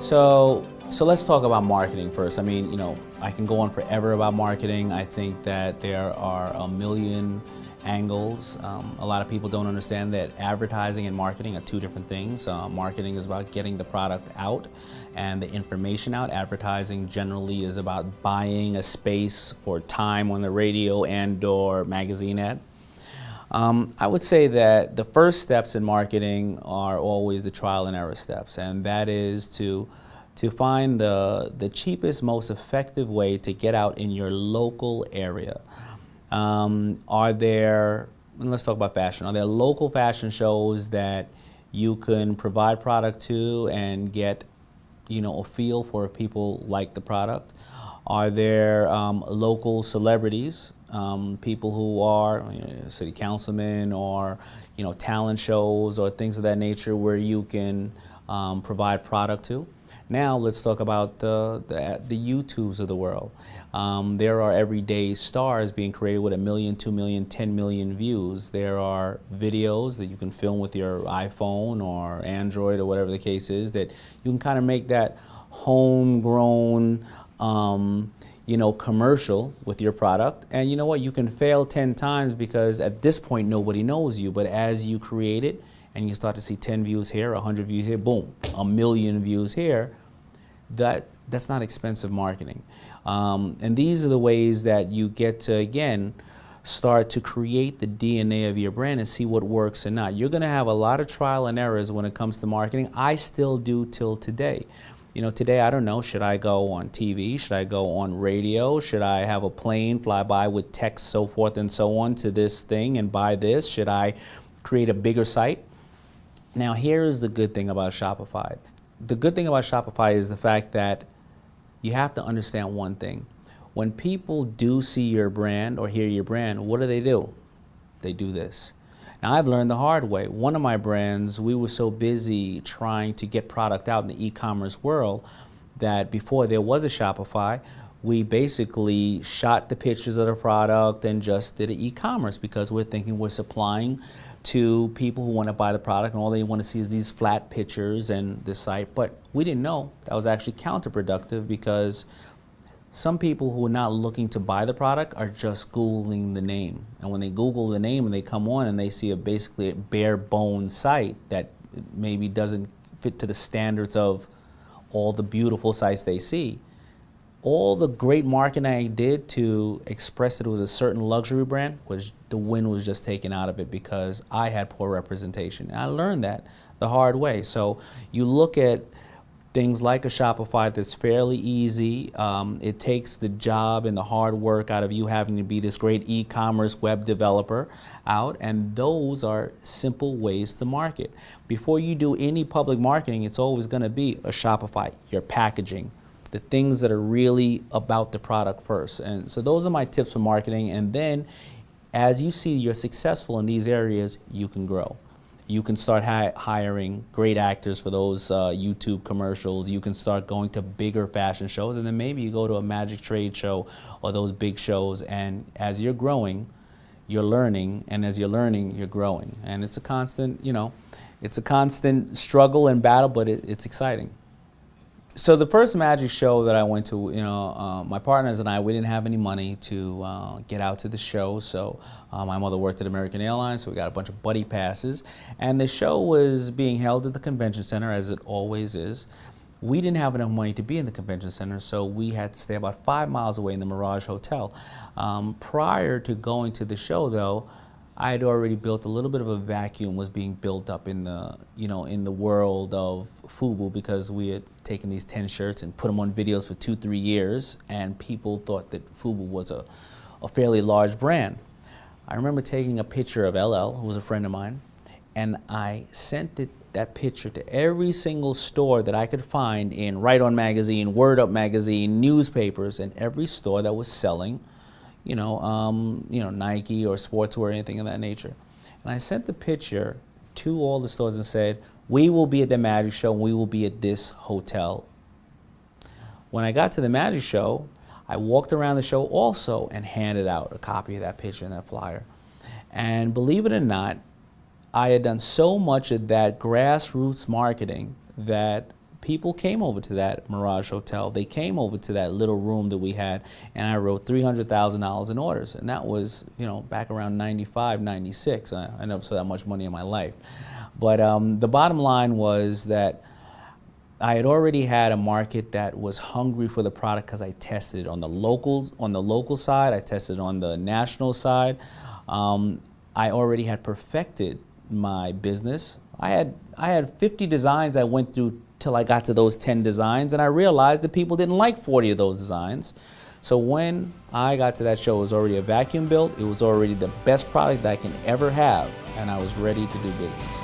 So let's talk about marketing first. I mean, I can go on forever about marketing. I think that there are a million angles. A lot of people don't understand that advertising and marketing are two different things. Marketing is about getting the product out and the information out. Advertising generally is about buying a space for time on the radio and/or magazine ad. I would say that the first steps in marketing are always the trial and error steps, and that is to find the cheapest, most effective way to get out in your local area. Let's talk about fashion. Are there local fashion shows that you can provide product to and get, a feel for if people like the product? Are there local celebrities, people who are city councilmen or talent shows or things of that nature where you can provide product to? Now let's talk about the YouTubes of the world. There are everyday stars being created with 1 million, 2 million, 10 million views. There are videos that you can film with your iPhone or Android or whatever the case is that you can kind of make that homegrown commercial with your product. And you know what? You can fail 10 times because at this point nobody knows you. But as you create it and you start to see 10 views here, 100 views here, boom, 1 million views here, that's not expensive marketing. And these are the ways that you get to, again, start to create the DNA of your brand and see what works and not. You're going to have a lot of trial and errors when it comes to marketing. I still do till today. Today, I don't know, should I go on TV? Should I go on radio? Should I have a plane fly by with text, so forth and so on to this thing and buy this? Should I create a bigger site? Now, here's the good thing about Shopify. The good thing about Shopify is the fact that you have to understand one thing. When people do see your brand or hear your brand, what do? They do this. Now, I've learned the hard way. One of my brands, we were so busy trying to get product out in the e-commerce world that before there was a Shopify, we basically shot the pictures of the product and just did e-commerce because we're thinking we're supplying to people who want to buy the product and all they want to see is these flat pictures and the site. But we didn't know that was actually counterproductive because some people who are not looking to buy the product are just Googling the name. And when they Google the name and they come on and they see basically a bare bones site that maybe doesn't fit to the standards of all the beautiful sites they see, all the great marketing I did to express that it was a certain luxury brand the wind was just taken out of it because I had poor representation. And I learned that the hard way. So you look at things like a Shopify that's fairly easy. It takes the job and the hard work out of you having to be this great e-commerce web developer out, and those are simple ways to market. Before you do any public marketing, it's always going to be a Shopify, your packaging, the things that are really about the product first. And so those are my tips for marketing. And then as you see you're successful in these areas, you can grow. You can start hiring great actors for those YouTube commercials. You can start going to bigger fashion shows, and then maybe you go to a magic trade show or those big shows. And as you're growing, you're learning, and as you're learning, you're growing. And it's a constant, it's a constant struggle and battle, but it's exciting. So the first magic show that I went to, my partners and I, we didn't have any money to get out to the show. So my mother worked at American Airlines, so we got a bunch of buddy passes. And the show was being held at the convention center, as it always is. We didn't have enough money to be in the convention center, so we had to stay about 5 miles away in the Mirage Hotel. Prior to going to the show, though, I had already built a little bit of a vacuum was being built up in the, in the world of FUBU, because we had taken these 10 shirts and put them on videos for 2-3 years, and people thought that FUBU was a fairly large brand. I remember taking a picture of LL, who was a friend of mine, and I sent that picture to every single store that I could find in Right On Magazine, Word Up Magazine, newspapers, and every store that was selling Nike or sportswear or anything of that nature. And I sent the picture to all the stores and said, we will be at the magic show, and we will be at this hotel. When I got to the magic show, I walked around the show also and handed out a copy of that picture and that flyer. And believe it or not, I had done so much of that grassroots marketing that people came over to that Mirage Hotel. They came over to that little room that we had, and I wrote $300,000 in orders. And that was, back around 95, 96. I never saw that much money in my life. But the bottom line was that I had already had a market that was hungry for the product because I tested it on the local side. I tested it on the national side. I already had perfected my business. I had 50 designs I went through till I got to those 10 designs, and I realized that people didn't like 40 of those designs. So when I got to that show, it was already a vacuum built. It was already the best product that I can ever have, and I was ready to do business.